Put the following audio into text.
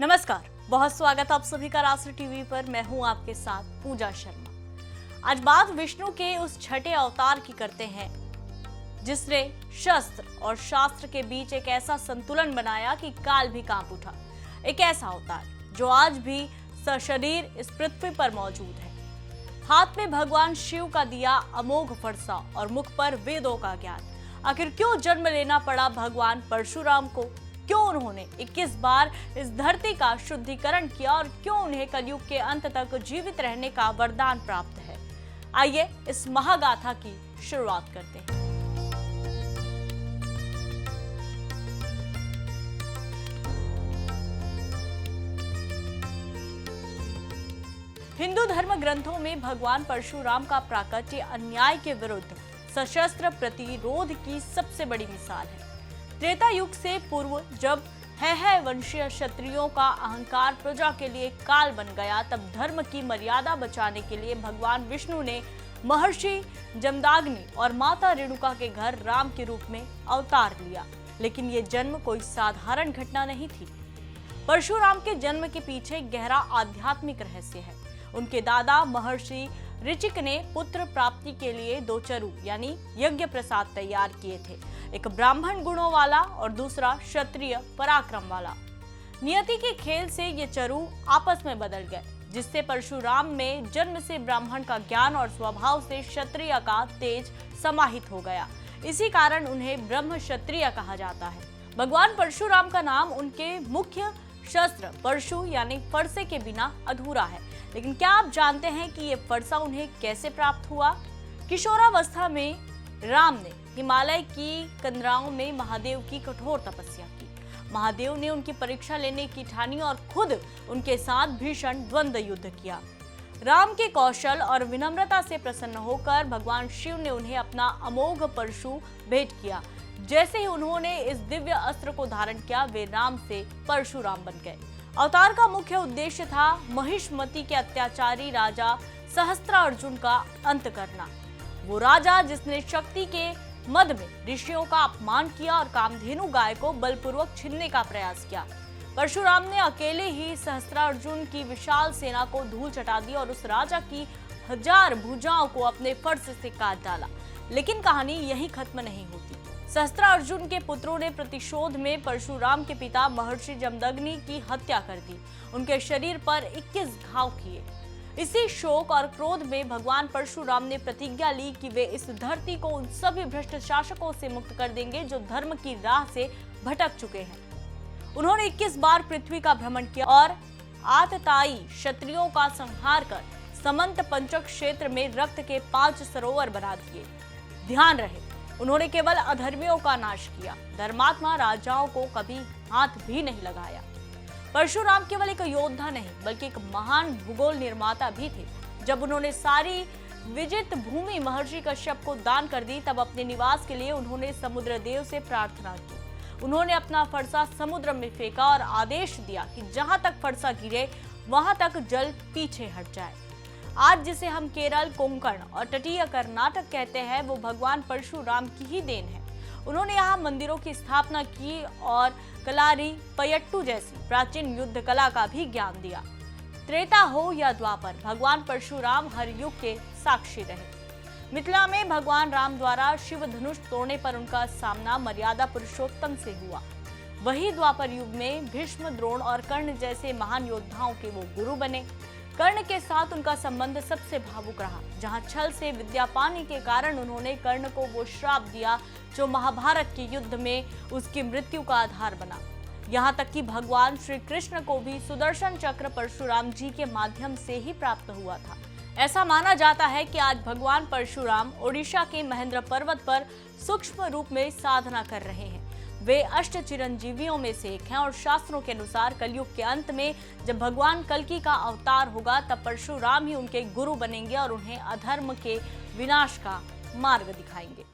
नमस्कार, बहुत स्वागत आप सभी का राष्ट्र टीवी पर। मैं हूं आपके साथ पूजा शर्मा। आज बात विष्णु के उस छठे अवतार की करते हैं जिसने शस्त्र और शास्त्र के बीच एक ऐसा संतुलन बनाया कि काल भी कांप उठा। एक ऐसा अवतार जो आज भी सशरीर इस पृथ्वी पर मौजूद है। हाथ में भगवान शिव का दिया अमोघ फरसा और मुख पर वेदों का ज्ञान। आखिर क्यों जन्म लेना पड़ा भगवान परशुराम को? क्यों उन्होंने 21 बार इस धरती का शुद्धिकरण किया और क्यों उन्हें कलयुग के अंत तक जीवित रहने का वरदान प्राप्त है? आइए इस महागाथा की शुरुआत करते हैं। हिंदू धर्म ग्रंथों में भगवान परशुराम का प्राकट्य अन्याय के विरुद्ध सशस्त्र प्रतिरोध की सबसे बड़ी मिसाल है। त्रेता युग से पूर्व जब है वंशीय क्षत्रियों का अहंकार प्रजा के लिए काल बन गया, तब धर्म की मर्यादा बचाने के लिए भगवान विष्णु ने महर्षि जमदाग्नि और माता रेणुका के घर राम के रूप में अवतार लिया। लेकिन ये जन्म कोई साधारण घटना नहीं थी। परशुराम के जन्म के पीछे गहरा आध्यात्मिक रहस्य है। उनके दादा महर्षि ऋचिक ने पुत्र प्राप्ति के लिए दो चरु यानी यज्ञ प्रसाद तैयार किए थे, एक ब्राह्मण गुणों वाला और दूसरा क्षत्रिय पराक्रम वाला। नियति के खेल से ये चरु आपस में बदल गए, जिससे परशुराम में जन्म से ब्राह्मण का ज्ञान और स्वभाव से क्षत्रिय का तेज समाहित हो गया। इसी कारण उन्हें ब्रह्म क्षत्रिय कहा जाता है। भगवान परशुराम का नाम उनके मुख्य शस्त्र परशु यानी फरसे के बिना अधूरा है। लेकिन क्या आप जानते हैं कि ये फरसा उन्हें कैसे प्राप्त हुआ? किशोरावस्था में राम ने हिमालय की कंदराओं में महादेव की कठोर तपस्या की। महादेव ने उनकी परीक्षा लेने की ठानी और खुद उनके साथ भीषण द्वंद्व युद्ध किया। राम के कौशल और विनम्रता से प्रसन्न होकर भगवान शिव ने उन्हें अपना अमोघ परशु भेंट किया। जैसे ही उन्होंने इस दिव्य अस्त्र को धारण किया, वे राम से परशुराम बन गए। अवतार का मुख्य उद्देश्य था महिष्मति के अत्याचारी राजा सहस्त्रार्जुन का अंत करना। वो राजा जिसने शक्ति के मद में ऋषियों का अपमान किया और कामधेनु गाय को बलपूर्वक छीनने का प्रयास किया। परशुराम ने अकेले ही सहस्त्रार्जुन की विशाल सेना को धूल चटा दी और उस राजा की 1000 भुजाओं को अपने फर्श से काट डाला। लेकिन कहानी यही खत्म नहीं होती। सहस्त्रार्जुन के पुत्रों ने प्रतिशोध में परशुराम के पिता महर्षि जमदग्नि की हत्या कर दी। उनके शरीर पर 21 घाव किए। इसी शोक और क्रोध में भगवान परशुराम ने प्रतिज्ञा ली कि वे इस धरती को उन सभी भ्रष्ट शासकों से मुक्त कर देंगे जो धर्म की राह से भटक चुके हैं। उन्होंने 21 बार पृथ्वी का भ्रमण किया और आतताई क्षत्रियों का संहार कर समंत पंचक क्षेत्र में रक्त के 5 सरोवर बना दिए। ध्यान रहे, उन्होंने केवल अधर्मियों का नाश किया, धर्मात्मा राजाओं को कभी हाथ भी नहीं लगाया। परशुराम केवल एक योद्धा नहीं बल्कि एक महान भूगोल निर्माता भी थे। जब उन्होंने सारी विजित भूमि महर्षि कश्यप को दान कर दी, तब अपने निवास के लिए उन्होंने समुद्र देव से प्रार्थना की। उन्होंने अपना फरसा समुद्र में फेंका और आदेश दिया कि जहां तक फरसा गिरे वहां तक जल पीछे हट जाए। आज जिसे हम केरल, कोंकण और तटीय कर्नाटक कहते हैं, वो भगवान परशुराम की ही देन है। उन्होंने यहाँ मंदिरों की स्थापना की और कलारी पयट्टू जैसी प्राचीन युद्ध कला का भी ज्ञान दिया। त्रेता हो या द्वापर, भगवान परशुराम हर युग के साक्षी रहे। मिथिला में भगवान राम द्वारा शिव धनुष तोड़ने पर उनका सामना मर्यादा पुरुषोत्तम से हुआ। वही द्वापर युग में भीष्म, द्रोण और कर्ण जैसे महान योद्धाओं के वो गुरु बने। कर्ण के साथ उनका संबंध सबसे भावुक रहा। जहां छल से विद्या पाने के कारण उन्होंने कर्ण को वो श्राप दिया जो महाभारत के युद्ध में उसकी मृत्यु का आधार बना। यहां तक कि भगवान श्री कृष्ण को भी सुदर्शन चक्र परशुराम जी के माध्यम से ही प्राप्त हुआ था। ऐसा माना जाता है कि आज भगवान परशुराम ओडिशा के महेंद्र पर्वत पर सूक्ष्म रूप में साधना कर रहे हैं। वे अष्ट चिरंजीवियों में से एक हैं और शास्त्रों के अनुसार कलयुग के अंत में जब भगवान कल्कि का अवतार होगा, तब परशुराम ही उनके गुरु बनेंगे और उन्हें अधर्म के विनाश का मार्ग दिखाएंगे।